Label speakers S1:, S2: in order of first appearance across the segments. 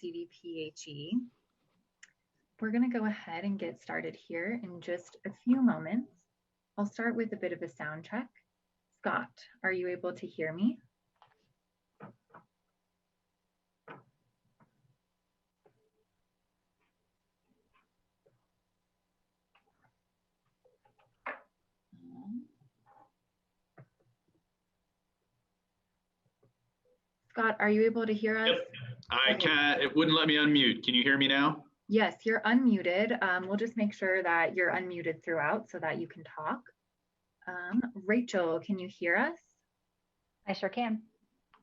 S1: CDPHE. We're going to go ahead and get started here in just a few moments. I'll start with a bit of a sound check. Scott, are you able to hear me? Scott, are you able to hear us?
S2: Yep, I can. It wouldn't let me unmute. Can you hear me now?
S1: Yes, you're unmuted. We'll just make sure that you're unmuted throughout so that you can talk. Rachel, can you hear us?
S3: I sure can.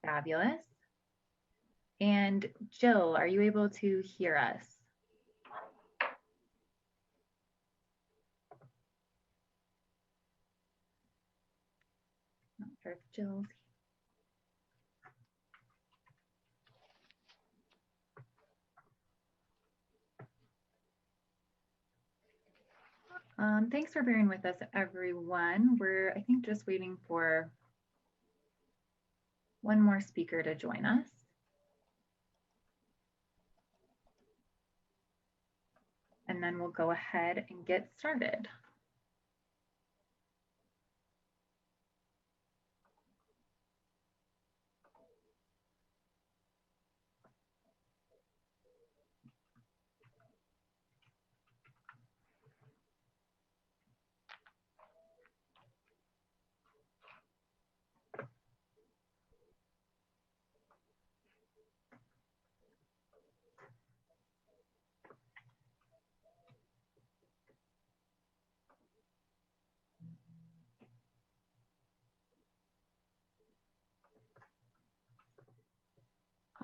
S1: Fabulous. And Jill, are you able to hear us? Not sure if Jill's here. Thanks for bearing with us, everyone. We're, I think, just waiting for one more speaker to join us. And then we'll go ahead and get started.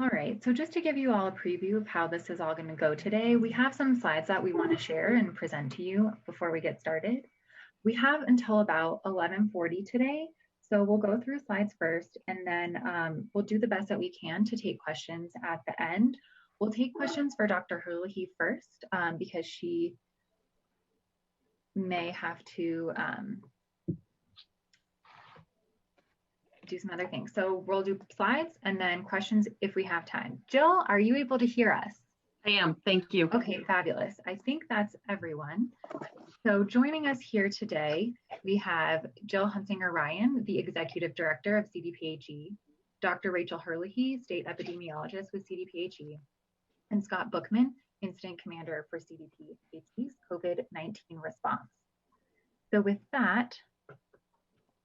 S1: All right, so just to give you all a preview of how this is all going to go today, we have some slides that we want to share and present to you before we get started. We have until about 11:40 today, so we'll go through slides first, and then we'll do the best that we can to take questions at the end. We'll take questions for Dr. Herlihy first because she may have to do some other things. So we'll do slides and then questions if we have time. Jill, are you able to hear us?
S4: I am, thank you.
S1: Okay, fabulous. I think that's everyone. So joining us here today, we have Jill Hunsinger-Ryan, the Executive Director of CDPHE, Dr. Rachel Herlihy, State Epidemiologist with CDPHE, and Scott Bookman, Incident Commander for CDPHE's COVID-19 response. So with that,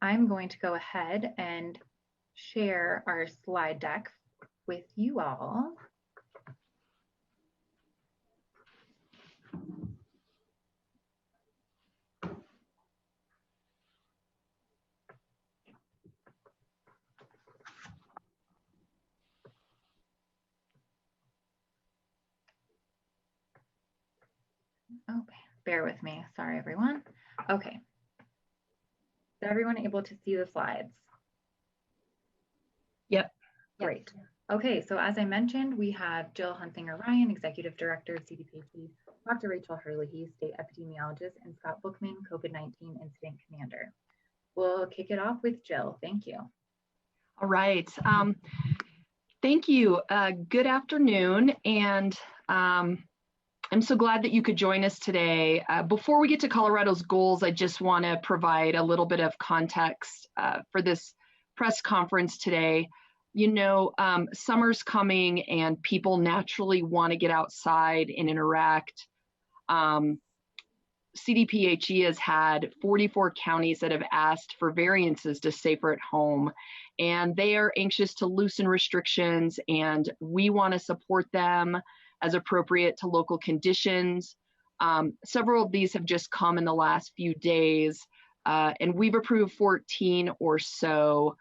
S1: I'm going to go ahead and share our slide deck with you all. Okay, bear with me. Sorry, everyone. Okay. Is everyone able to see the slides?
S4: Yep.
S1: Great. Okay, so as I mentioned, we have Jill Hunsinger-Ryan, Executive Director of CDPHE, Dr. Rachel Herlihy, State Epidemiologist, and Scott Bookman, COVID-19 Incident Commander. We'll kick it off with Jill. Thank you.
S4: All right. Thank you. Good afternoon. And I'm so glad that you could join us today. Before we get to Colorado's goals, I just want to provide a little bit of context for this press conference today. You know, summer's coming and people naturally want to get outside and interact. CDPHE has had 44 counties that have asked for variances to safer at home, and they are anxious to loosen restrictions, and we want to support them as appropriate to local conditions. Several of these have just come in the last few days, and we've approved 14 or so.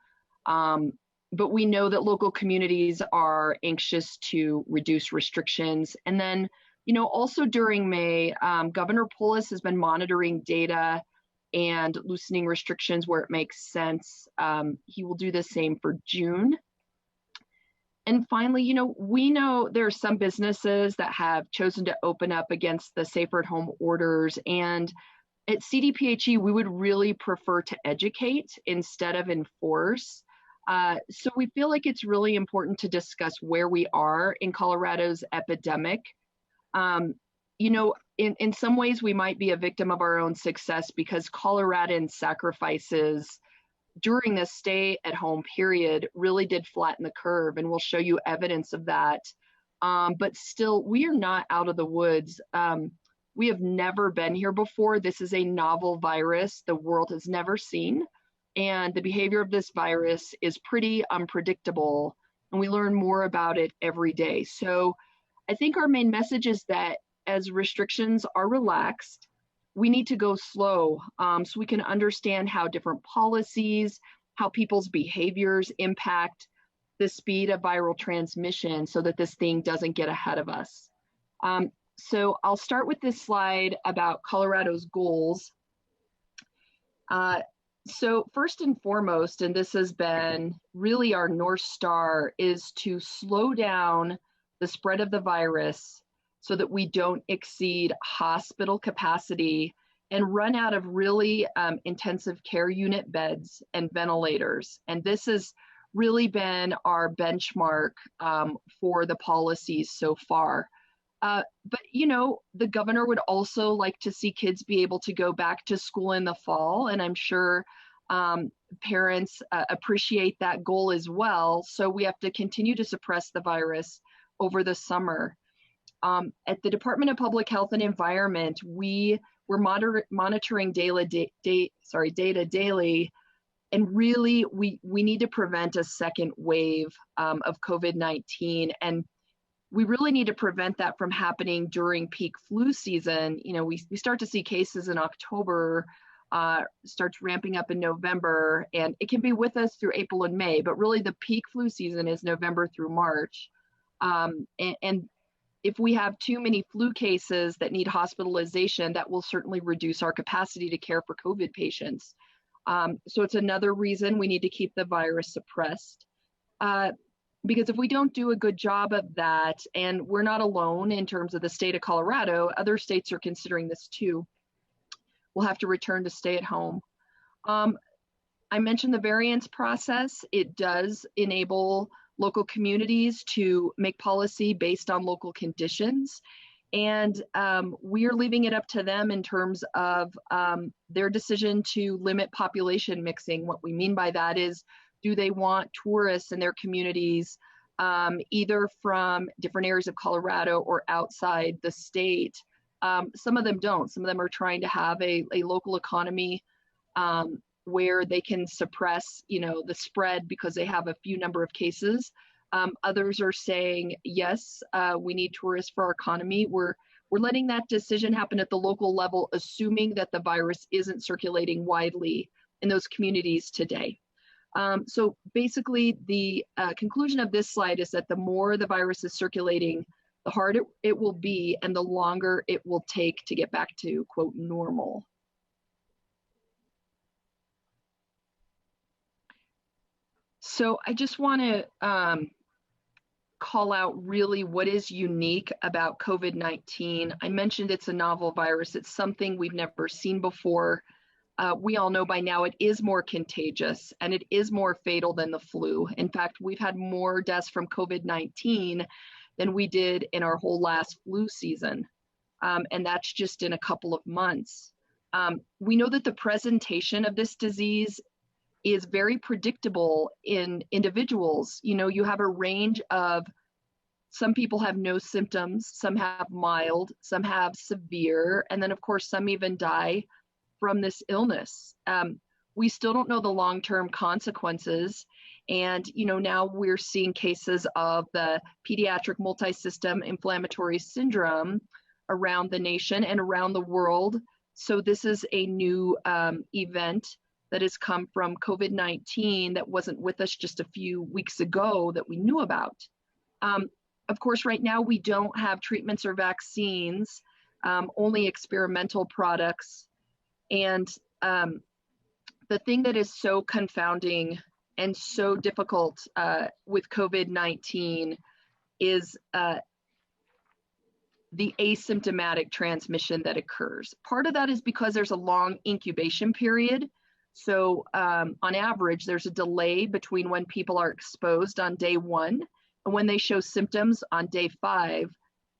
S4: But we know that local communities are anxious to reduce restrictions. And then, you know, also during May, Governor Polis has been monitoring data and loosening restrictions where it makes sense. He will do the same for June. And finally, you know, we know there are some businesses that have chosen to open up against the safer at home orders. And at CDPHE, we would really prefer to educate instead of enforce. So we feel like it's really important to discuss where we are in Colorado's epidemic. You know, in some ways we might be a victim of our own success because Coloradans' sacrifices during this stay-at-home period really did flatten the curve, and we'll show you evidence of that. But still, we are not out of the woods. We have never been here before. This is a novel virus the world has never seen, and the behavior of this virus is pretty unpredictable, and we learn more about it every day. So I think our main message is that as restrictions are relaxed, we need to go slow so we can understand how different policies, how people's behaviors impact the speed of viral transmission so that this thing doesn't get ahead of us. So I'll start with this slide about Colorado's goals. So first and foremost, and this has been really our North Star, is to slow down the spread of the virus so that we don't exceed hospital capacity and run out of really intensive care unit beds and ventilators. And this has really been our benchmark for the policies so far. But, you know, the governor would also like to see kids be able to go back to school in the fall. And I'm sure parents appreciate that goal as well. So we have to continue to suppress the virus over the summer. At the Department of Public Health and Environment, we're monitoring data daily, and really we need to prevent a second wave of COVID-19, and we really need to prevent that from happening during peak flu season. You know, we start to see cases in October, starts ramping up in November, and it can be with us through April and May, but really the peak flu season is November through March. And if we have too many flu cases that need hospitalization, that will certainly reduce our capacity to care for COVID patients. So it's another reason we need to keep the virus suppressed. Because if we don't do a good job of that, and we're not alone in terms of the state of Colorado, other states are considering this too, we'll have to return to stay at home. I mentioned the variance process. It does enable local communities to make policy based on local conditions. And we are leaving it up to them in terms of their decision to limit population mixing. What we mean by that is, do they want tourists in their communities, either from different areas of Colorado or outside the state? Some of them don't. Some of them are trying to have a local economy where they can suppress, you know, the spread because they have a few number of cases. Others are saying, yes, we need tourists for our economy. We're letting that decision happen at the local level, assuming that the virus isn't circulating widely in those communities today. So basically, the conclusion of this slide is that the more the virus is circulating, the harder it will be and the longer it will take to get back to, quote, normal. So I just want to call out really what is unique about COVID-19. I mentioned it's a novel virus. It's something we've never seen before. We all know by now it is more contagious and it is more fatal than the flu. In fact, we've had more deaths from COVID-19 than we did in our whole last flu season. And that's just in a couple of months. We know that the presentation of this disease is very predictable in individuals. You know, you have a range of, some people have no symptoms, some have mild, some have severe, and then of course some even die from this illness. We still don't know the long-term consequences. And, you know, now we're seeing cases of the pediatric multi-system inflammatory syndrome around the nation and around the world. So this is a new event that has come from COVID-19 that wasn't with us just a few weeks ago that we knew about. Of course, right now we don't have treatments or vaccines, only experimental products. And the thing that is so confounding and so difficult with COVID-19 is the asymptomatic transmission that occurs. Part of that is because there's a long incubation period. So on average, there's a delay between when people are exposed on day 1 and when they show symptoms on day 5.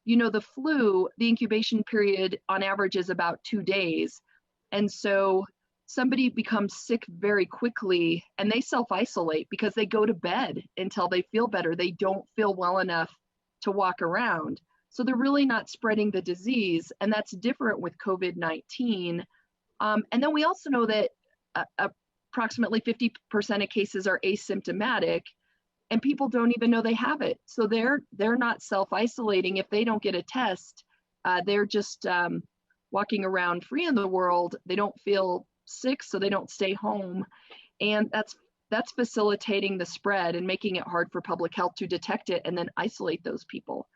S4: You know, the flu, the incubation period on average is about 2 days. And so somebody becomes sick very quickly and they self-isolate because they go to bed until they feel better. They don't feel well enough to walk around. So they're really not spreading the disease. And that's different with COVID-19. And then we also know that approximately 50% of cases are asymptomatic and people don't even know they have it. So they're not self-isolating. If they don't get a test, they're just walking around free in the world. They don't feel sick, so they don't stay home. And that's facilitating the spread and making it hard for public health to detect it and then isolate those people.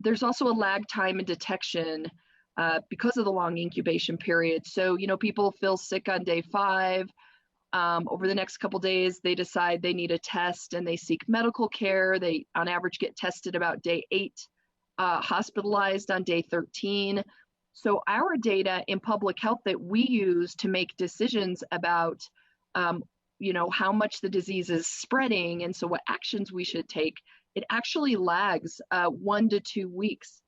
S4: There's also a lag time in detection because of the long incubation period. So, you know, people feel sick on day 5. Over the next couple days, they decide they need a test and they seek medical care. They, on average, get tested about day 8, hospitalized on day 13. So our data in public health that we use to make decisions about, you know, how much the disease is spreading and so what actions we should take, it actually lags 1 to 2 weeks.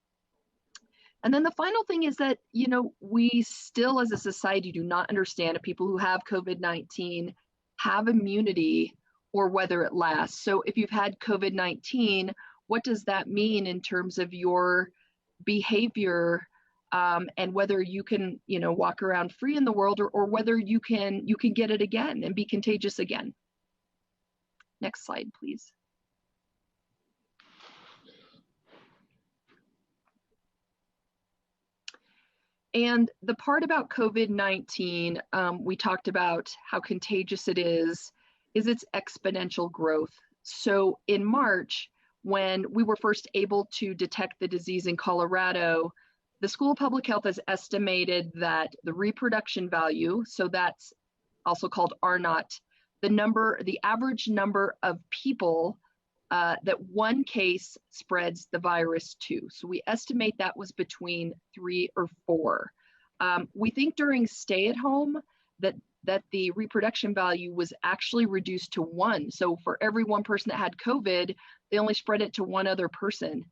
S4: And then the final thing is that, you know, we still as a society do not understand if people who have COVID-19 have immunity or whether it lasts. So if you've had COVID-19, what does that mean in terms of your behavior and whether you can, you know, walk around free in the world or whether you can get it again and be contagious again. Next slide, please. And the part about COVID-19, we talked about how contagious it is its exponential growth. So in March, when we were first able to detect the disease in Colorado, the School of Public Health has estimated that the reproduction value, so that's also called R-naught, the average number of people that one case spreads the virus to. So we estimate that was between 3 or 4. We think during stay-at-home that the reproduction value was actually reduced to 1. So for every one person that had COVID, they only spread it to 1 other person.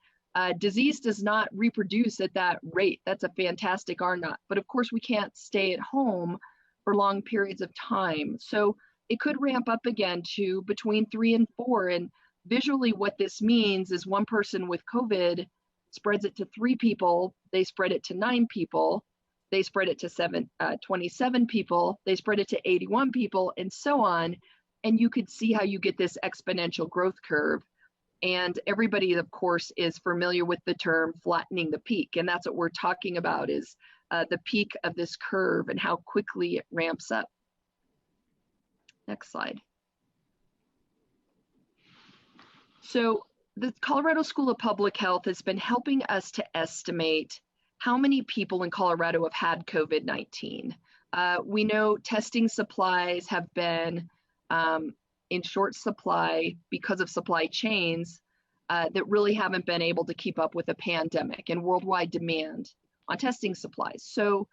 S4: Disease does not reproduce at that rate. That's a fantastic R-naught. But of course, we can't stay at home for long periods of time. So it could ramp up again to between 3 and 4. And visually, what this means is one person with COVID spreads it to 3 people, they spread it to 9 people, they spread it to 27 people, they spread it to 81 people, and so on. And you could see how you get this exponential growth curve. And everybody, of course, is familiar with the term flattening the peak. And that's what we're talking about is the peak of this curve and how quickly it ramps up. Next slide. So the Colorado School of Public Health has been helping us to estimate how many people in Colorado have had COVID-19. We know testing supplies have been in short supply because of supply chains that really haven't been able to keep up with the pandemic and worldwide demand on testing supplies. So,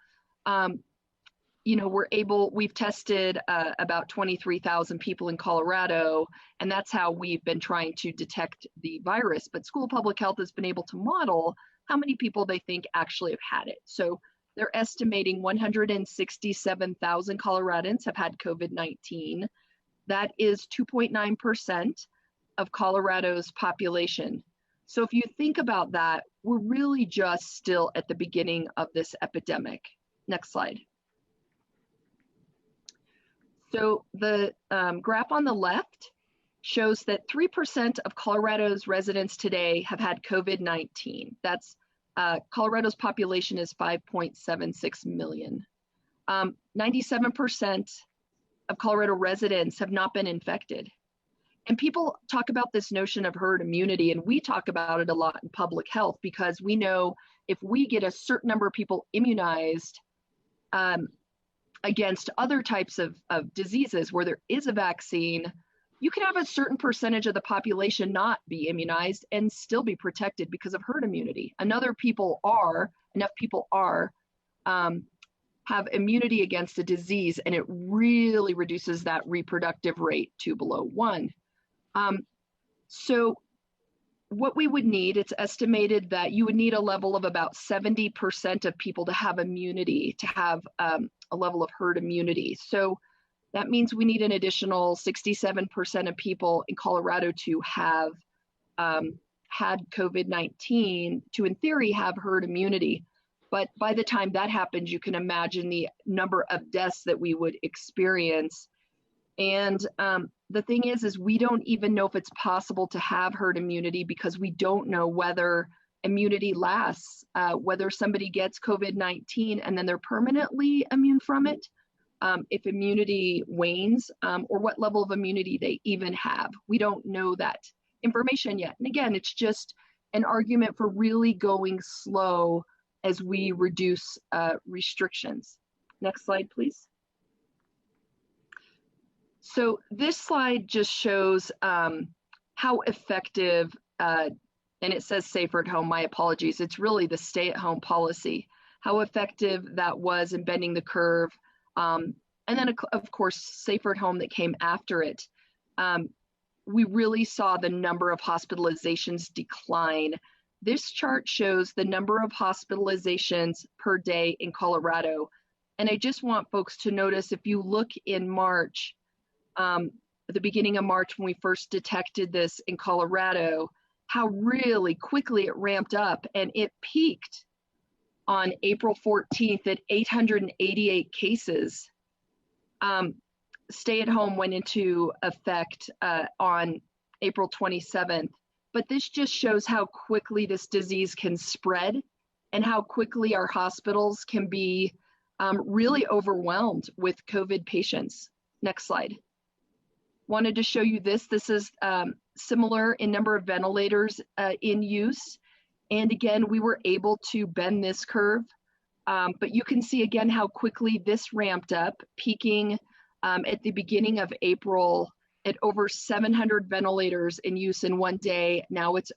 S4: you know, we've tested about 23,000 people in Colorado, and that's how we've been trying to detect the virus. But School of Public Health has been able to model how many people they think actually have had it. So they're estimating 167,000 Coloradans have had COVID-19. That is 2.9% of Colorado's population. So if you think about that, we're really just still at the beginning of this epidemic. Next slide. So the graph on the left shows that 3% of Colorado's residents today have had COVID-19. That's Colorado's population is 5.76 million. 97% of Colorado residents have not been infected. And people talk about this notion of herd immunity, and we talk about it a lot in public health because we know if we get a certain number of people immunized against other types of diseases where there is a vaccine, you can have a certain percentage of the population not be immunized and still be protected because of herd immunity. Enough people are have immunity against the disease, and it really reduces that reproductive rate to below 1. So what we would need, it's estimated that you would need a level of about 70% of people to have immunity, to have a level of herd immunity. So that means we need an additional 67% of people in Colorado to have had COVID-19 to, in theory, have herd immunity. But by the time that happens, you can imagine the number of deaths that we would experience. And the thing is we don't even know if it's possible to have herd immunity, because we don't know whether immunity lasts, whether somebody gets COVID-19 and then they're permanently immune from it, if immunity wanes, or what level of immunity they even have. We don't know that information yet. And again, it's just an argument for really going slow as we reduce restrictions. Next slide, please. So this slide just shows how effective, and it says safer at home, my apologies, it's really the stay-at-home policy, how effective that was in bending the curve. And then, of course, safer at home that came after it. We really saw the number of hospitalizations decline. This chart shows the number of hospitalizations per day in Colorado. And I just want folks to notice, if you look in March, at the beginning of March when we first detected this in Colorado, how really quickly it ramped up, and it peaked on April 14th at 888 cases. Stay at home went into effect on April 27th. But this just shows how quickly this disease can spread and how quickly our hospitals can be really overwhelmed with COVID patients. Next slide. Wanted to show you this. This is similar in number of ventilators in use. And again, we were able to bend this curve. But you can see again how quickly this ramped up, peaking at the beginning of April at over 700 ventilators in use in one day. Now it's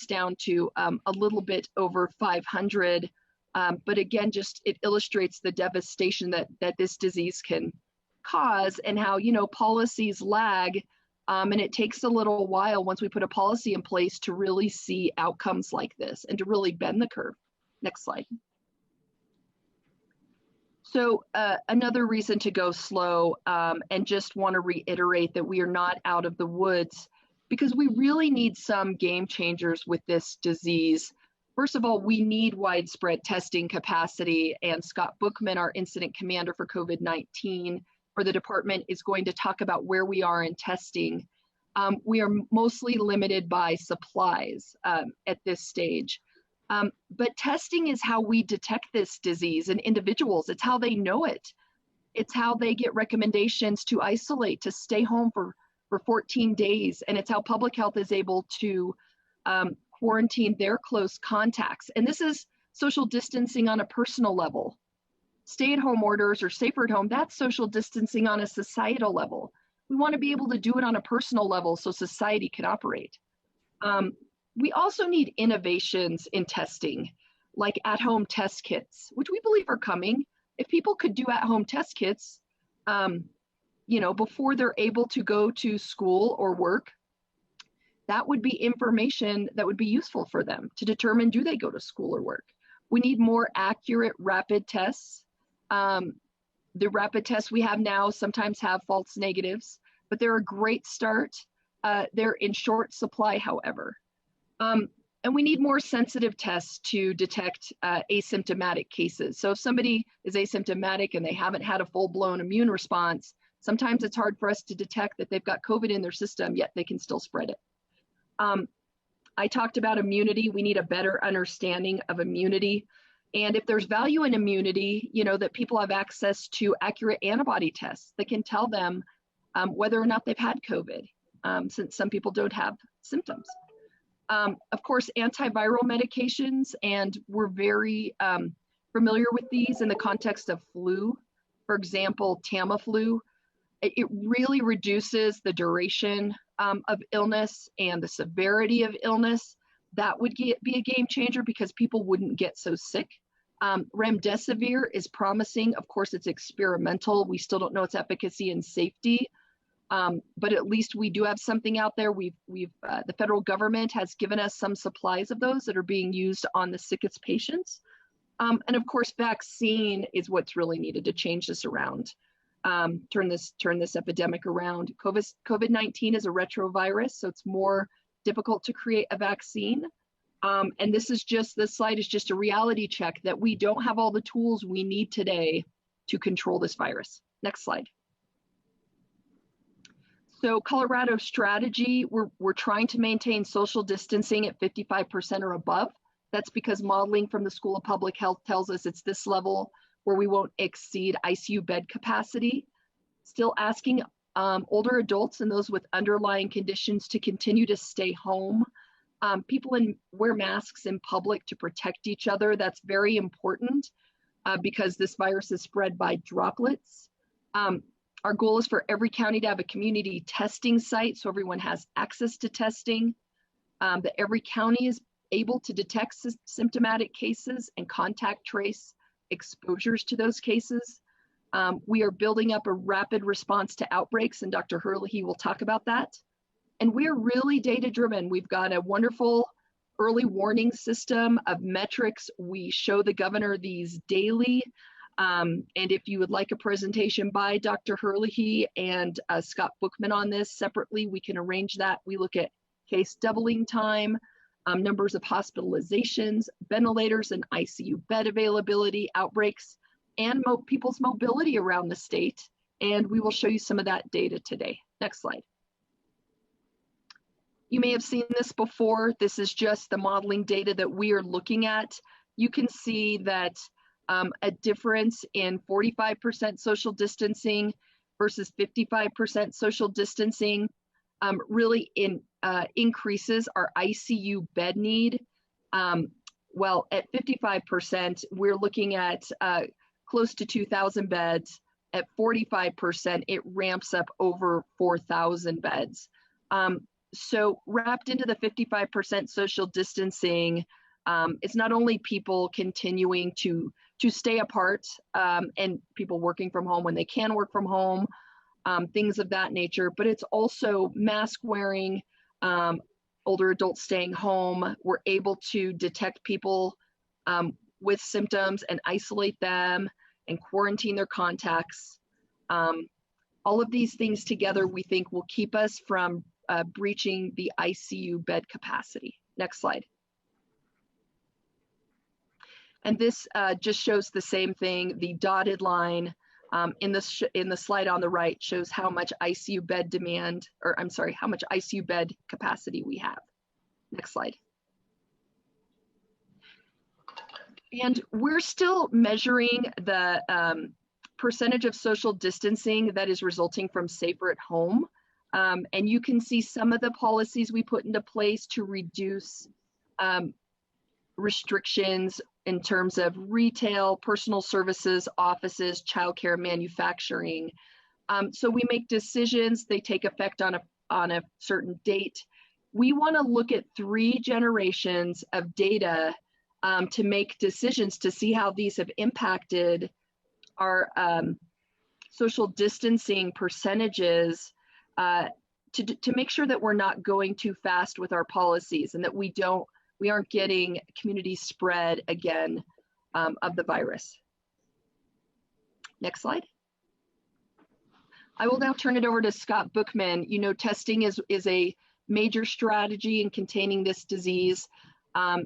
S4: down to a little bit over 500. But again, just it illustrates the devastation that this disease can cause, and how, policies lag, and it takes a little while once we put a policy in place to really see outcomes like this and to really bend the curve. Next slide. So another reason to go slow, and just want to reiterate that we are not out of the woods, because we really need some game changers with this disease. First of all, we need widespread testing capacity, and Scott Bookman, our incident commander for COVID-19 for the department, is going to talk about where we are in testing. We are mostly limited by supplies at this stage. But testing is how we detect this disease in individuals. It's how they know it. It's how they get recommendations to isolate, to stay home for 14 days. And it's how public health is able to quarantine their close contacts. And this is social distancing on a personal level. Stay-at-home orders or safer at home, that's social distancing on a societal level. We want to be able to do it on a personal level so society can operate. We also need innovations in testing, like at-home test kits, which we believe are coming. If people could do at-home test kits, before they're able to go to school or work, that would be information that would be useful for them to determine, do they go to school or work? We need more accurate rapid tests. The rapid tests we have now sometimes have false negatives, but they're a great start. They're in short supply, however. And we need more sensitive tests to detect asymptomatic cases. So if somebody is asymptomatic and they haven't had a full-blown immune response, sometimes it's hard for us to detect that they've got COVID in their system, yet they can still spread it. I talked about immunity. We need a better understanding of immunity. And if there's value in immunity, that people have access to accurate antibody tests that can tell them whether or not they've had COVID, since some people don't have symptoms. Of course, antiviral medications, and we're very familiar with these in the context of flu. For example, Tamiflu, it really reduces the duration of illness and the severity of illness. That would be a game changer because people wouldn't get so sick Remdesivir is promising. Of course, it's experimental. We still don't know its efficacy and safety, but at least we do have something out there. The federal government has given us some supplies of those that are being used on the sickest patients. And of course, vaccine is what's really needed to change this around, turn this epidemic around. COVID-19 is a retrovirus, so it's more difficult to create a vaccine. And this slide is just a reality check that we don't have all the tools we need today to control this virus. Next slide. So Colorado's strategy, we're trying to maintain social distancing at 55% or above. That's because modeling from the School of Public Health tells us it's this level where we won't exceed ICU bed capacity. Still asking older adults and those with underlying conditions to continue to stay home. People wear masks in public to protect each other. That's very important because this virus is spread by droplets. Our goal is for every county to have a community testing site so everyone has access to testing, that every county is able to detect symptomatic cases and contact trace exposures to those cases. We are building up a rapid response to outbreaks, and Dr. Herlihy will talk about that. And we are really data-driven. We've got a wonderful early warning system of metrics. We show the governor these daily. And if you would like a presentation by Dr. Herlihy and Scott Bookman on this separately, we can arrange that. We look at case doubling time, numbers of hospitalizations, ventilators and ICU bed availability, outbreaks, and people's mobility around the state. And we will show you some of that data today. Next slide. You may have seen this before. This is just the modeling data that we are looking at. You can see that a difference in 45% social distancing versus 55% social distancing really increases our ICU bed need. Well, at 55%, we're looking at close to 2,000 beds. At 45%, it ramps up over 4,000 beds. So wrapped into the 55% social distancing, it's not only people continuing to stay apart and people working from home when they can work from home, things of that nature, but it's also mask wearing, older adults staying home. We're able to detect people with symptoms and isolate them and quarantine their contacts. All of these things together, we think will keep us from breaching the ICU bed capacity. Next slide. And this just shows the same thing. The dotted line in the slide on the right shows how much ICU bed demand, or I'm sorry, how much ICU bed capacity we have. Next slide. And we're still measuring the percentage of social distancing that is resulting from safer at home. And you can see some of the policies we put into place to reduce restrictions in terms of retail, personal services, offices, childcare, manufacturing. So we make decisions, they take effect on a certain date. We want to look at 3 generations of data to make decisions to see how these have impacted our social distancing percentages to make sure that we're not going too fast with our policies and that we aren't getting community spread again of the virus. Next slide. I will now turn it over to Scott Bookman. You know, testing is a major strategy in containing this disease.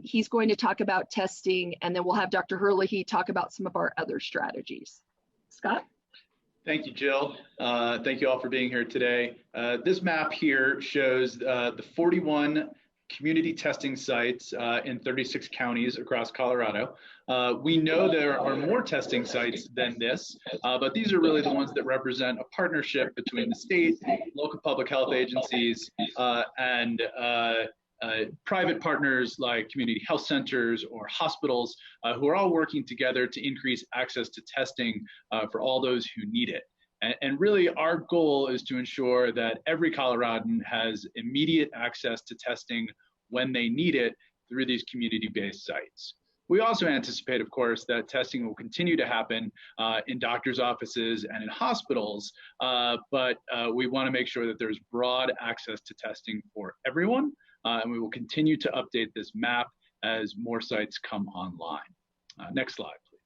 S4: He's going to talk about testing, and then we'll have Dr. Herlihy talk about some of our other strategies. Scott?
S2: Thank you, Jill. Thank you all for being here today. This map here shows the 41 community testing sites in 36 counties across Colorado. We know there are more testing sites than this, but these are really the ones that represent a partnership between the state, local public health agencies, and private partners like community health centers or hospitals who are all working together to increase access to testing for all those who need it. And really our goal is to ensure that every Coloradan has immediate access to testing when they need it through these community-based sites. We also anticipate, of course, that testing will continue to happen in doctors' offices and in hospitals, but we want to make sure that there's broad access to testing for everyone, and we will continue to update this map as more sites come online. Next slide, please.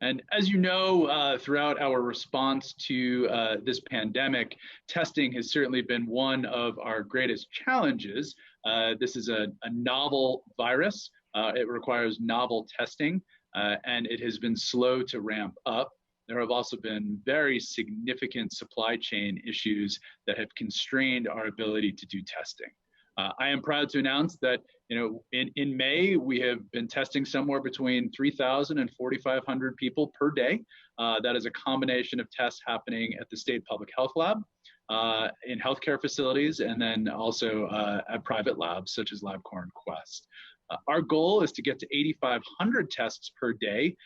S2: And as you know, throughout our response to this pandemic, testing has certainly been one of our greatest challenges. This is a novel virus. It requires novel testing, and it has been slow to ramp up. There have also been very significant supply chain issues that have constrained our ability to do testing. I am proud to announce that, in May, we have been testing somewhere between 3,000 and 4,500 people per day. That is a combination of tests happening at the State Public Health Lab, in healthcare facilities, and then also at private labs such as LabCorp and Quest. Our goal is to get to 8,500 tests per day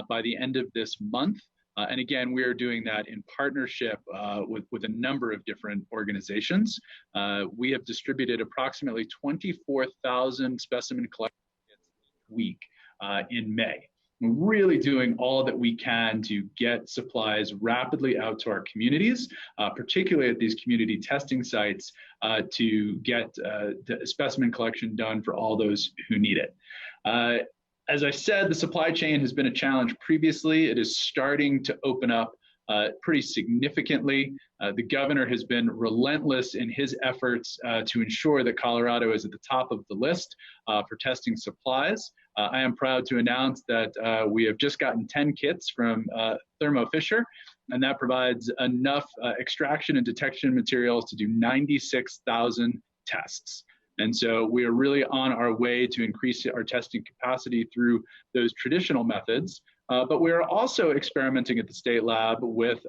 S2: by the end of this month. And again, we are doing that in partnership with a number of different organizations. We have distributed approximately 24,000 specimen collection kits each week in May. We're really doing all that we can to get supplies rapidly out to our communities, particularly at these community testing sites, to get the specimen collection done for all those who need it. As I said, the supply chain has been a challenge previously. It is starting to open up pretty significantly. The governor has been relentless in his efforts to ensure that Colorado is at the top of the list for testing supplies. I am proud to announce that we have just gotten 10 kits from Thermo Fisher, and that provides enough extraction and detection materials to do 96,000 tests. And so we are really on our way to increase our testing capacity through those traditional methods. But we are also experimenting at the state lab with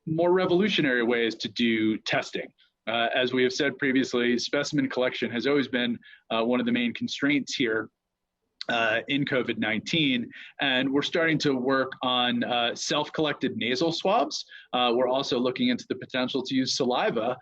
S2: more revolutionary ways to do testing. As we have said previously, specimen collection has always been one of the main constraints here in COVID-19, and we're starting to work on self-collected nasal swabs. We're also looking into the potential to use saliva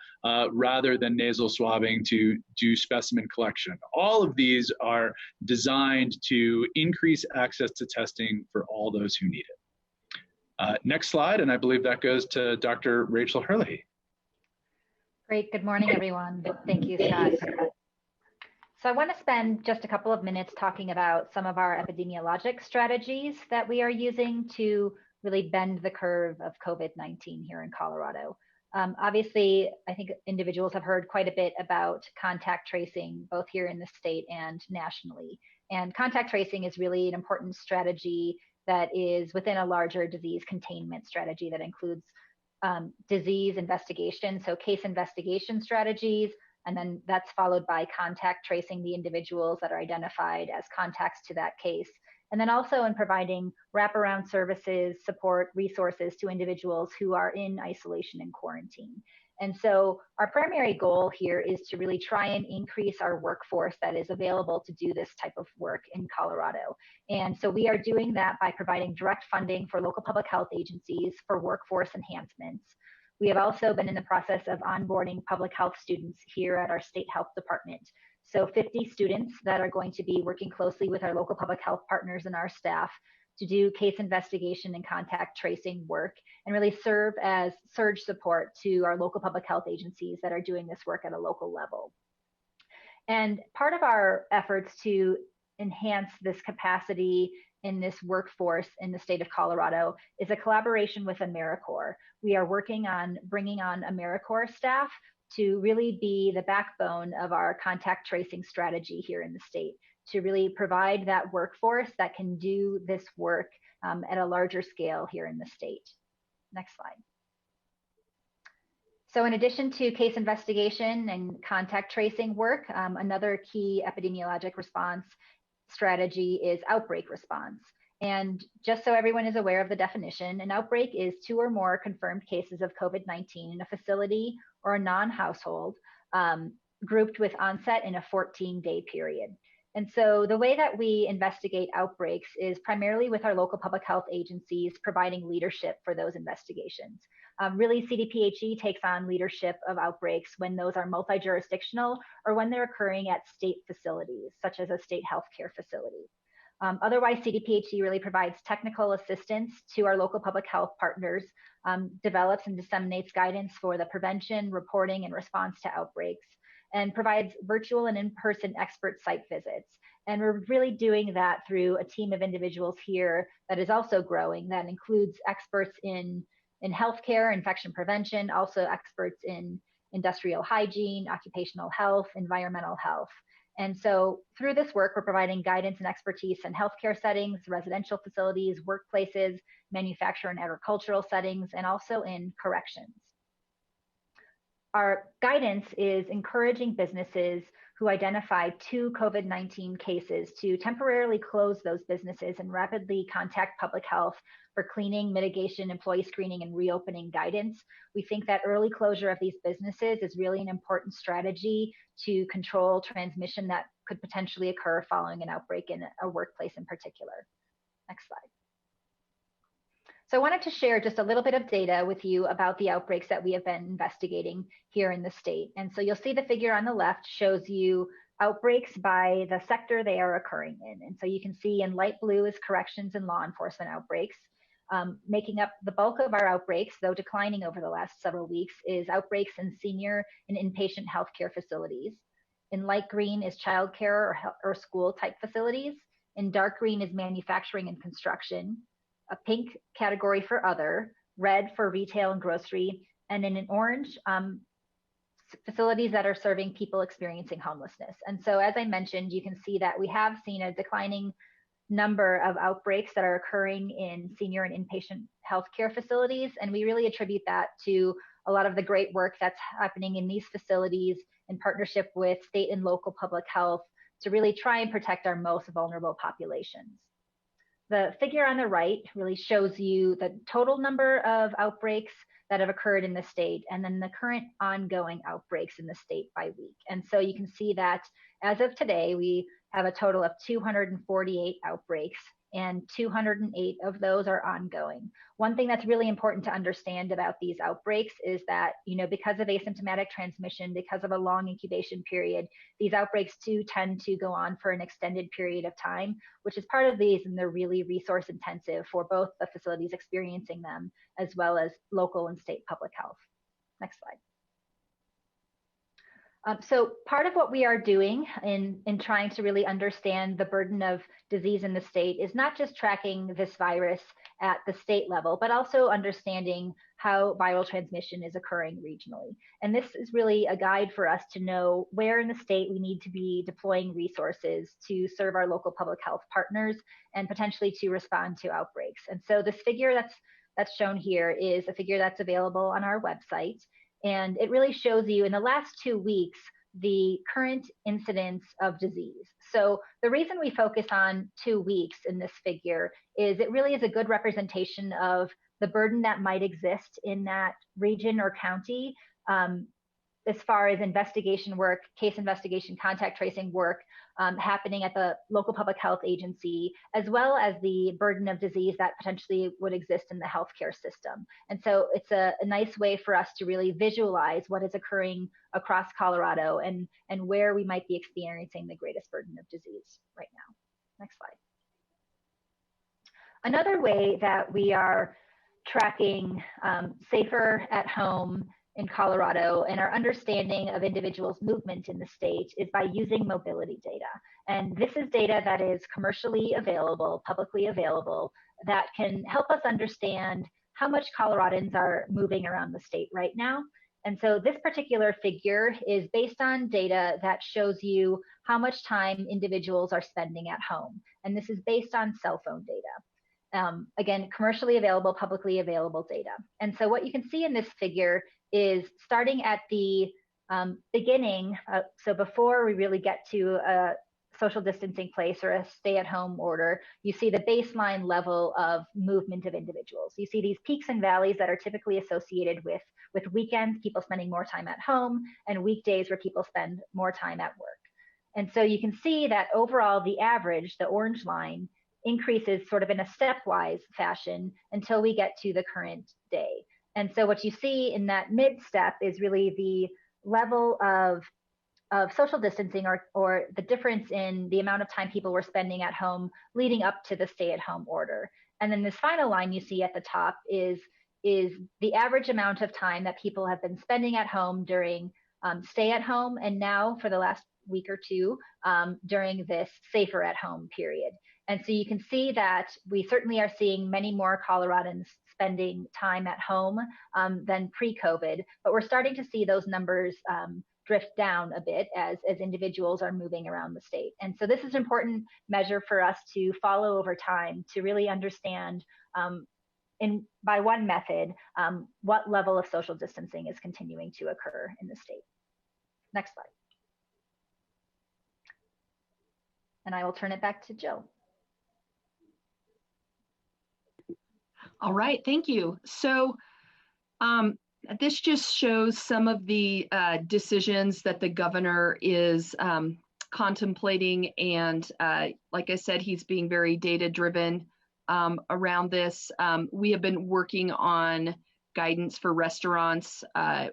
S2: rather than nasal swabbing to do specimen collection. All of these are designed to increase access to testing for all those who need it. Next slide, and I believe that goes to Dr. Rachel Herlihy.
S3: Great. Good morning, everyone. Thank you, Scott. So I want to spend just a couple of minutes talking about some of our epidemiologic strategies that we are using to really bend the curve of COVID-19 here in Colorado. Obviously, I think individuals have heard quite a bit about contact tracing, both here in the state and nationally. And contact tracing is really an important strategy that is within a larger disease containment strategy that includes disease investigation, so case investigation strategies, and then that's followed by contact tracing the individuals that are identified as contacts to that case. And then also in providing wraparound services, support, resources to individuals who are in isolation and quarantine. And so our primary goal here is to really try and increase our workforce that is available to do this type of work in Colorado. And so we are doing that by providing direct funding for local public health agencies for workforce enhancements. We have also been in the process of onboarding public health students here at our state health department. So 50 students that are going to be working closely with our local public health partners and our staff to do case investigation and contact tracing work and really serve as surge support to our local public health agencies that are doing this work at a local level. And part of our efforts to enhance this capacity in this workforce in the state of Colorado is a collaboration with AmeriCorps. We are working on bringing on AmeriCorps staff to really be the backbone of our contact tracing strategy here in the state, to really provide that workforce that can do this work at a larger scale here in the state. Next slide. So in addition to case investigation and contact tracing work, another key epidemiologic response strategy is outbreak response. And just so everyone is aware of the definition, an outbreak is 2 or more confirmed cases of COVID-19 in a facility or a non-household grouped with onset in a 14-day period. And so the way that we investigate outbreaks is primarily with our local public health agencies providing leadership for those investigations. Really, CDPHE takes on leadership of outbreaks when those are multi-jurisdictional or when they're occurring at state facilities, such as a state healthcare facility. Otherwise, CDPHE really provides technical assistance to our local public health partners, develops and disseminates guidance for the prevention, reporting, and response to outbreaks, and provides virtual and in-person expert site visits. And we're really doing that through a team of individuals here that is also growing, that includes experts in healthcare, infection prevention, also experts in industrial hygiene, occupational health, environmental health. And so through this work, we're providing guidance and expertise in healthcare settings, residential facilities, workplaces, manufacturing and agricultural settings, and also in corrections. Our guidance is encouraging businesses who identify 2 COVID-19 cases to temporarily close those businesses and rapidly contact public health for cleaning, mitigation, employee screening, and reopening guidance. We think that early closure of these businesses is really an important strategy to control transmission that could potentially occur following an outbreak in a workplace in particular. Next slide. So I wanted to share just a little bit of data with you about the outbreaks that we have been investigating here in the state. And so you'll see the figure on the left shows you outbreaks by the sector they are occurring in. And so you can see in light blue is corrections and law enforcement outbreaks. Making up the bulk of our outbreaks, though declining over the last several weeks, is outbreaks in senior and inpatient healthcare facilities. In light green is childcare or school type facilities. In dark green is manufacturing and construction. A pink category for other, red for retail and grocery, and in an orange, facilities that are serving people experiencing homelessness. And so as I mentioned, you can see that we have seen a declining number of outbreaks that are occurring in senior and inpatient healthcare facilities. And we really attribute that to a lot of the great work that's happening in these facilities in partnership with state and local public health to really try and protect our most vulnerable populations. The figure on the right really shows you the total number of outbreaks that have occurred in the state and then the current ongoing outbreaks in the state by week. And so you can see that as of today, we have a total of 248 outbreaks and 208 of those are ongoing. One thing that's really important to understand about these outbreaks is that, because of asymptomatic transmission, because of a long incubation period, these outbreaks too tend to go on for an extended period of time, which is part of these, and they're really resource intensive for both the facilities experiencing them as well as local and state public health. Next slide. So part of what we are doing in trying to really understand the burden of disease in the state is not just tracking this virus at the state level, but also understanding how viral transmission is occurring regionally. And this is really a guide for us to know where in the state we need to be deploying resources to serve our local public health partners and potentially to respond to outbreaks. And so this figure that's shown here is a figure that's available on our website. And it really shows you in the last 2 weeks, the current incidence of disease. So the reason we focus on 2 weeks in this figure is it really is a good representation of the burden that might exist in that region or county as far as investigation work, case investigation, contact tracing work happening at the local public health agency, as well as the burden of disease that potentially would exist in the healthcare system. And so it's a nice way for us to really visualize what is occurring across Colorado and where we might be experiencing the greatest burden of disease right now. Next slide. Another way that we are tracking safer at home in Colorado and our understanding of individuals' movement in the state is by using mobility data. And this is data that is commercially available, publicly available, that can help us understand how much Coloradans are moving around the state right now. And so this particular figure is based on data that shows you how much time individuals are spending at home. And this is based on cell phone data. Again, commercially available, publicly available data. And so what you can see in this figure is starting at the beginning, so before we really get to a social distancing place or a stay-at-home order, you see the baseline level of movement of individuals. You see these peaks and valleys that are typically associated with weekends, people spending more time at home, and weekdays where people spend more time at work. And so you can see that overall the average, the orange line, increases sort of in a stepwise fashion until we get to the current day. And so what you see in that mid step is really the level of social distancing or the difference in the amount of time people were spending at home leading up to the stay-at-home order. And then this final line you see at the top is the average amount of time that people have been spending at home during stay at home, and now for the last week or two during this safer at home period. And so you can see that we certainly are seeing many more Coloradans spending time at home than pre-COVID, but we're starting to see those numbers drift down a bit as individuals are moving around the state. And so this is an important measure for us to follow over time to really understand by one method, what level of social distancing is continuing to occur in the state. Next slide. And I will turn it back to Jill.
S4: All right, thank you. So this just shows some of the decisions that the governor is contemplating. And like I said, he's being very data-driven around this. We have been working on guidance for restaurants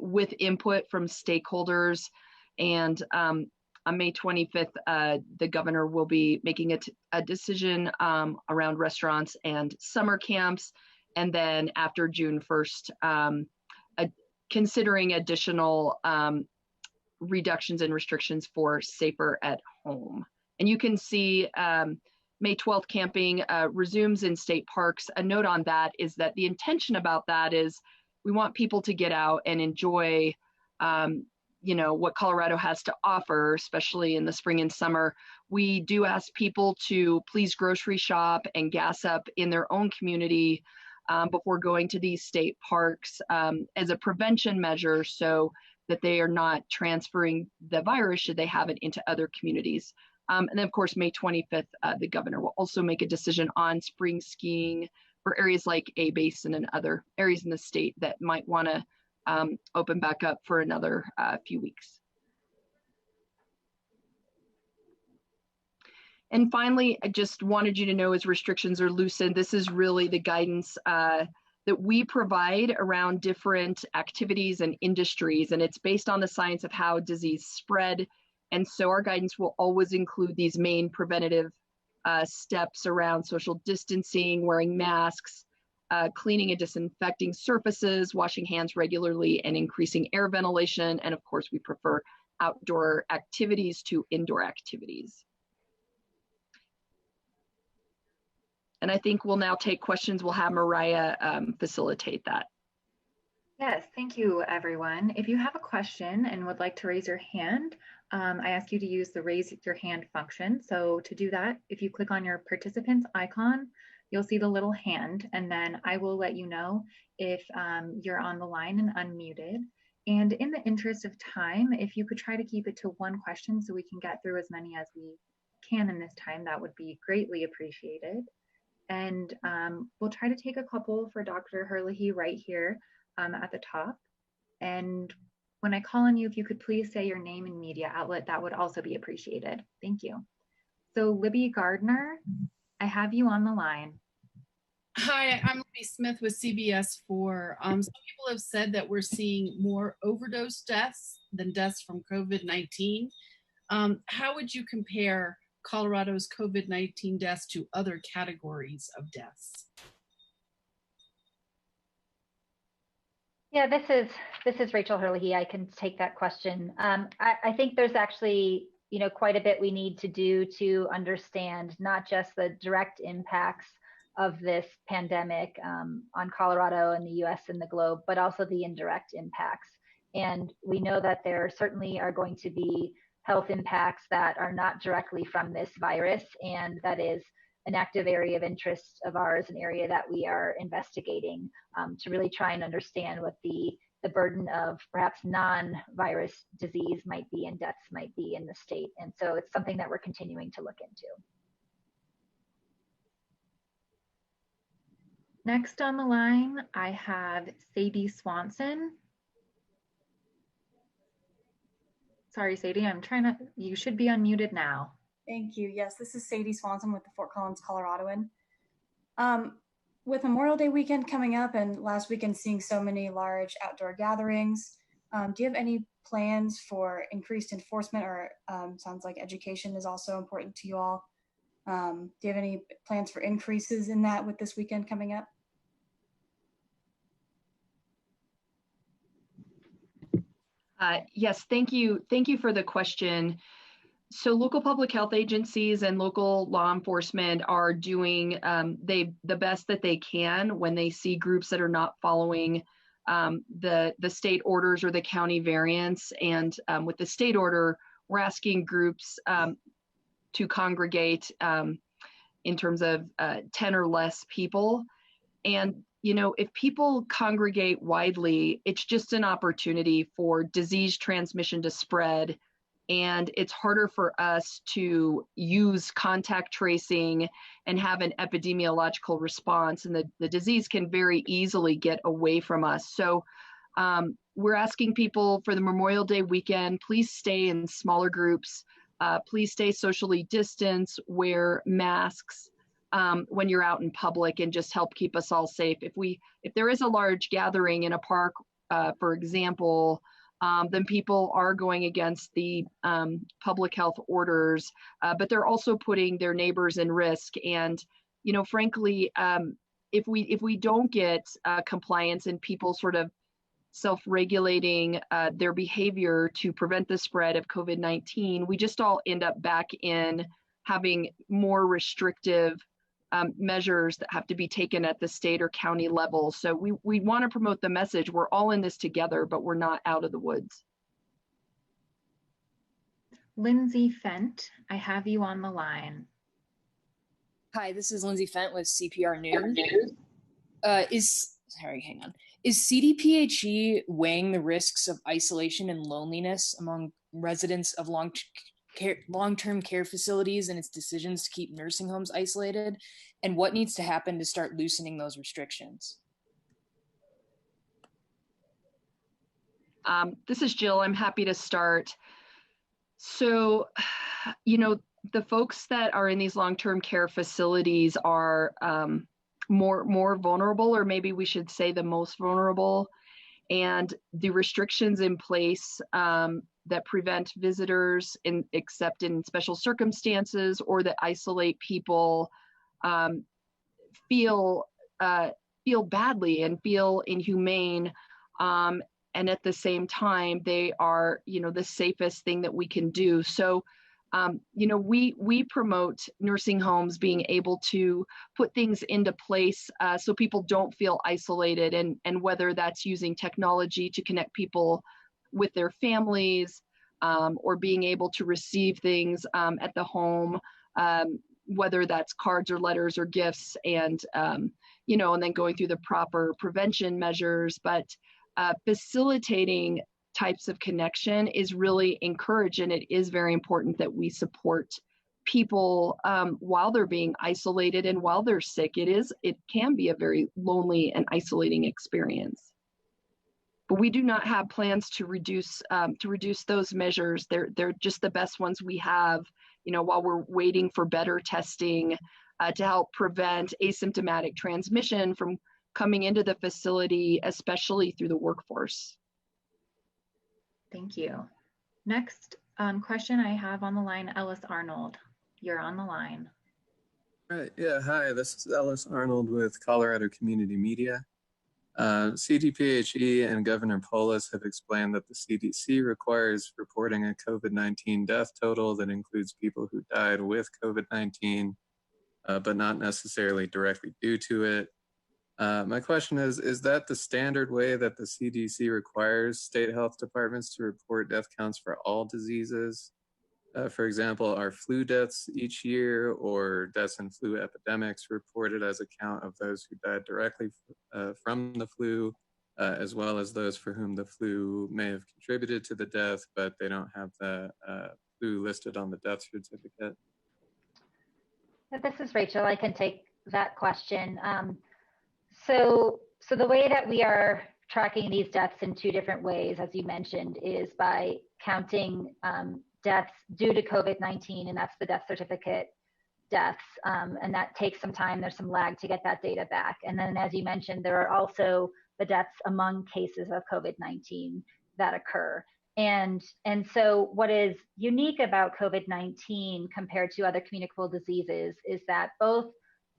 S4: with input from stakeholders. And on May 25th, the governor will be making a decision around restaurants and summer camps. And then after June 1st, considering additional reductions and restrictions for safer at home. And you can see May 12th camping resumes in state parks. A note on that is that the intention about that is we want people to get out and enjoy what Colorado has to offer, especially in the spring and summer. We do ask people to please grocery shop and gas up in their own community before going to these state parks as a prevention measure so that they are not transferring the virus should they have it into other communities. And then of course, May 25th, the governor will also make a decision on spring skiing for areas like A-Basin and other areas in the state that might want to open back up for another few weeks. And finally, I just wanted you to know as restrictions are loosened, this is really the guidance that we provide around different activities and industries, and it's based on the science of how disease spread. And so our guidance will always include these main preventative steps around social distancing, wearing masks, cleaning and disinfecting surfaces, washing hands regularly, and increasing air ventilation. And of course, we prefer outdoor activities to indoor activities. And I think we'll now take questions. We'll have Mariah facilitate that.
S1: Yes, thank you, everyone. If you have a question and would like to raise your hand, I ask you to use the raise your hand function. So to do that, if you click on your participants icon, you'll see the little hand, and then I will let you know if you're on the line and unmuted. And in the interest of time, if you could try to keep it to one question so we can get through as many as we can in this time, that would be greatly appreciated. And we'll try to take a couple for Dr. Herlihy right here at the top. And when I call on you, if you could please say your name and media outlet, that would also be appreciated. Thank you. So Libby Gardner, I have you on the line.
S5: Hi, I'm Libby Smith with CBS4. Some people have said that we're seeing more overdose deaths than deaths from COVID-19. How would you compare Colorado's COVID-19 deaths to other categories of deaths?
S3: Yeah, this is Rachel Herlihy. I can take that question. I think there's actually quite a bit we need to do to understand not just the direct impacts of this pandemic on Colorado and the US and the globe, but also the indirect impacts. And we know that there certainly are going to be health impacts that are not directly from this virus, and that is an active area of interest of ours, an area that we are investigating to really try and understand what the burden of perhaps non-virus disease might be and deaths might be in the state. And so it's something that we're continuing to look into.
S1: Next on the line, I have Sadie Swanson. Sorry, Sadie, you should be unmuted now.
S6: Thank you. Yes, this is Sadie Swanson with the Fort Collins Coloradoan. with Memorial Day weekend coming up and last weekend seeing so many large outdoor gatherings, do you have any plans for increased enforcement, or sounds like education is also important to you all? Do you have any plans for increases in that with this weekend coming up?
S4: Yes, thank you. Thank you for the question. So local public health agencies and local law enforcement are doing the best that they can when they see groups that are not following the state orders or the county variants. And with the state order, we're asking groups to congregate in terms of 10 or less people. And you know, if people congregate widely, it's just an opportunity for disease transmission to spread. And it's harder for us to use contact tracing and have an epidemiological response. And the disease can very easily get away from us. So we're asking people for the Memorial Day weekend, please stay in smaller groups. Please stay socially distanced, wear masks when you're out in public, and just help keep us all safe. If there is a large gathering in a park, for example, then people are going against the public health orders, but they're also putting their neighbors in risk. And, you know, frankly, if we don't get compliance and people sort of self-regulating their behavior to prevent the spread of COVID-19, we just all end up back in having more restrictive measures that have to be taken at the state or county level. So we want to promote the message. We're all in this together, but we're not out of the woods.
S1: Lindsay Fent, I have you on the line.
S7: Hi, this is Lindsay Fent with CPR News. Is CDPHE weighing the risks of isolation and loneliness among residents of long-term care facilities in its decisions to keep nursing homes isolated? And what needs to happen to start loosening those restrictions?
S4: This is Jill. I'm happy to start. So, you know, the folks that are in these long-term care facilities are more vulnerable, or maybe we should say the most vulnerable. And the restrictions in place that prevent visitors except in special circumstances, or that isolate people, feel badly and feel inhumane. And at the same time, they are, you know, the safest thing that we can do. So, you know, we promote nursing homes being able to put things into place so people don't feel isolated, and whether that's using technology to connect people with their families, or being able to receive things at the home, whether that's cards or letters or gifts, and you know, and then going through the proper prevention measures. But facilitating types of connection is really encouraged, and it is very important that we support people while they're being isolated and while they're sick. It can be a very lonely and isolating experience. But we do not have plans to reduce those measures. They're just the best ones we have, you know, while we're waiting for better testing to help prevent asymptomatic transmission from coming into the facility, especially through the workforce.
S1: Thank you. Next question I have on the line, Ellis Arnold. You're on the line.
S8: Right. Yeah. Hi, this is Ellis Arnold with Colorado Community Media. CDPHE and Governor Polis have explained that the CDC requires reporting a COVID-19 death total that includes people who died with COVID-19, but not necessarily directly due to it. My question is that the standard way that the CDC requires state health departments to report death counts for all diseases? For example, are flu deaths each year, or deaths in flu epidemics reported as a count of those who died directly from the flu, as well as those for whom the flu may have contributed to the death, but they don't have the flu listed on the death certificate?
S3: This is Rachel. I can take that question. So the way that we are tracking these deaths in two different ways, as you mentioned, is by counting deaths due to COVID-19, and that's the death certificate deaths, and that takes some time. There's some lag to get that data back. And then, as you mentioned, there are also the deaths among cases of COVID-19 that occur. And so what is unique about COVID-19 compared to other communicable diseases is that both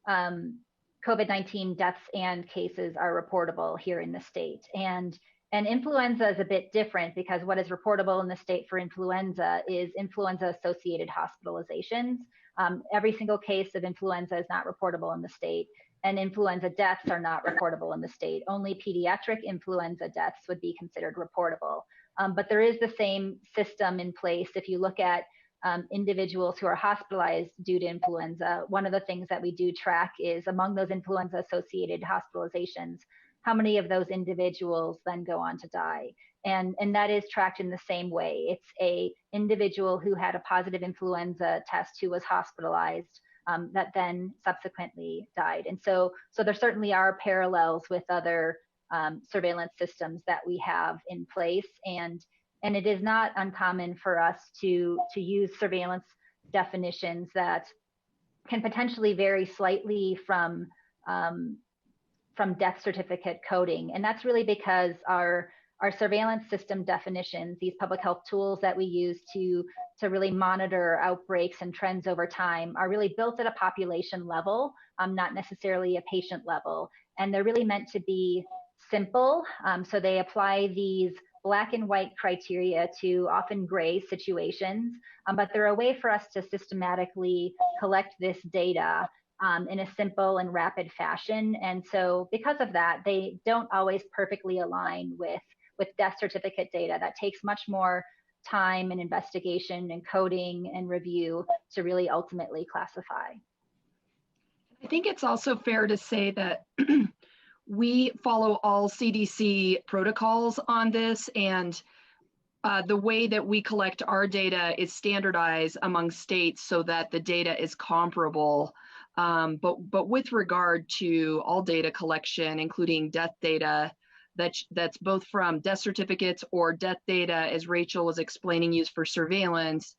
S3: COVID-19 deaths and cases are reportable here in the state. And influenza is a bit different because what is reportable in the state for influenza is influenza-associated hospitalizations. Every single case of influenza is not reportable in the state, and influenza deaths are not reportable in the state. Only pediatric influenza deaths would be considered reportable. But there is the same system in place. If you look at individuals who are hospitalized due to influenza, one of the things that we do track is among those influenza-associated hospitalizations, how many of those individuals then go on to die. And that is tracked in the same way. It's a individual who had a positive influenza test who was hospitalized that then subsequently died. And so there certainly are parallels with other surveillance systems that we have in place. And it is not uncommon for us to use surveillance definitions that can potentially vary slightly from death certificate coding. And that's really because our surveillance system definitions, these public health tools that we use to really monitor outbreaks and trends over time, are really built at a population level, not necessarily a patient level. And they're really meant to be simple. So they apply these black and white criteria to often gray situations, but they're a way for us to systematically collect this data in a simple and rapid fashion. And so because of that, they don't always perfectly align with death certificate data. That takes much more time and investigation and coding and review to really ultimately classify.
S4: I think it's also fair to say that we follow all CDC protocols on this, and the way that we collect our data is standardized among states so that the data is comparable. But with regard to all data collection, including death data, that's both from death certificates or death data, as Rachel was explaining, used for surveillance,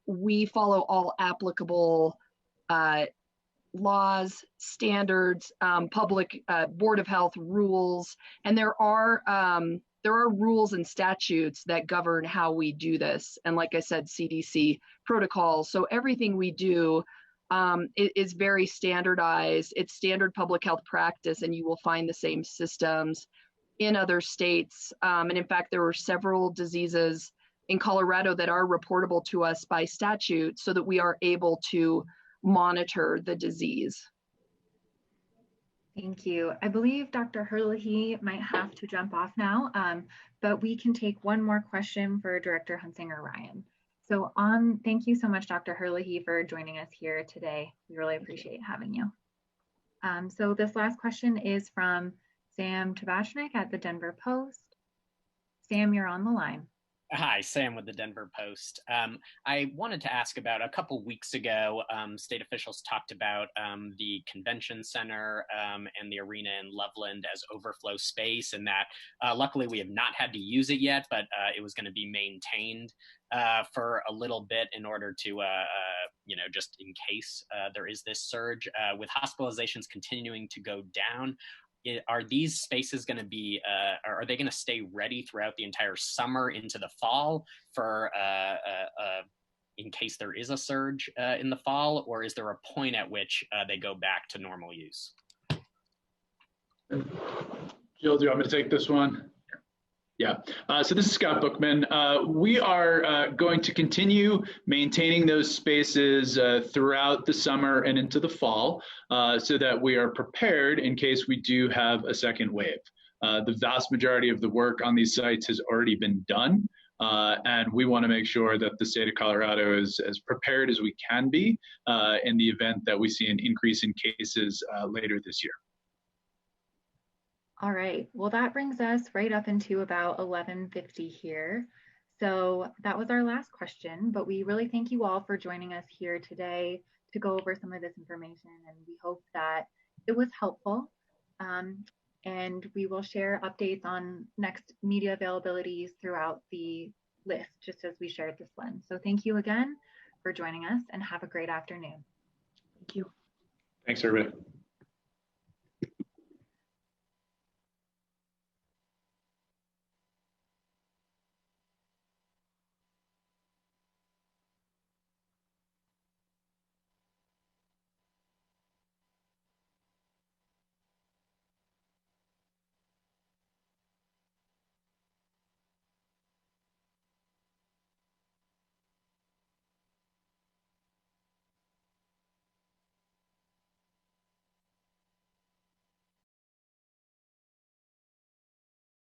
S4: we follow all applicable laws, standards, public Board of Health rules, and there are rules and statutes that govern how we do this. And like I said, CDC protocols. So everything we do is very standardized. It's standard public health practice, and you will find the same systems in other states. And in fact, there were several diseases in Colorado that are reportable to us by statute so that we are able to monitor the disease.
S1: Thank you. I believe Dr. Herlihy might have to jump off now, but we can take one more question for Director Hunsinger-Ryan. So thank you so much, Dr. Herlihy, for joining us here today. We really appreciate having you. So this last question is from Sam Tabachnik at the Denver Post. Sam, you're on the line.
S9: Hi, Sam with the Denver Post. I wanted to ask about a couple weeks ago, state officials talked about the convention center and the arena in Loveland as overflow space, and that luckily we have not had to use it yet, but it was going to be maintained for a little bit in order to, just in case there is this surge. With hospitalizations continuing to go down, are these spaces going to be, are they going to stay ready throughout the entire summer into the fall for, in case there is a surge in the fall, or is there a point at which they go back to normal use?
S2: Jill, do you want me to take this one? Yeah, so this is Scott Bookman. We are going to continue maintaining those spaces throughout the summer and into the fall so that we are prepared in case we do have a second wave. The vast majority of the work on these sites has already been done, and we want to make sure that the state of Colorado is as prepared as we can be in the event that we see an increase in cases later this year.
S1: All right, well, that brings us right up into about 11:50 here. So that was our last question, but we really thank you all for joining us here today to go over some of this information, and we hope that it was helpful. And we will share updates on next media availabilities throughout the list, just as we shared this one. So thank you again for joining us, and have a great afternoon.
S4: Thank you.
S2: Thanks, everybody.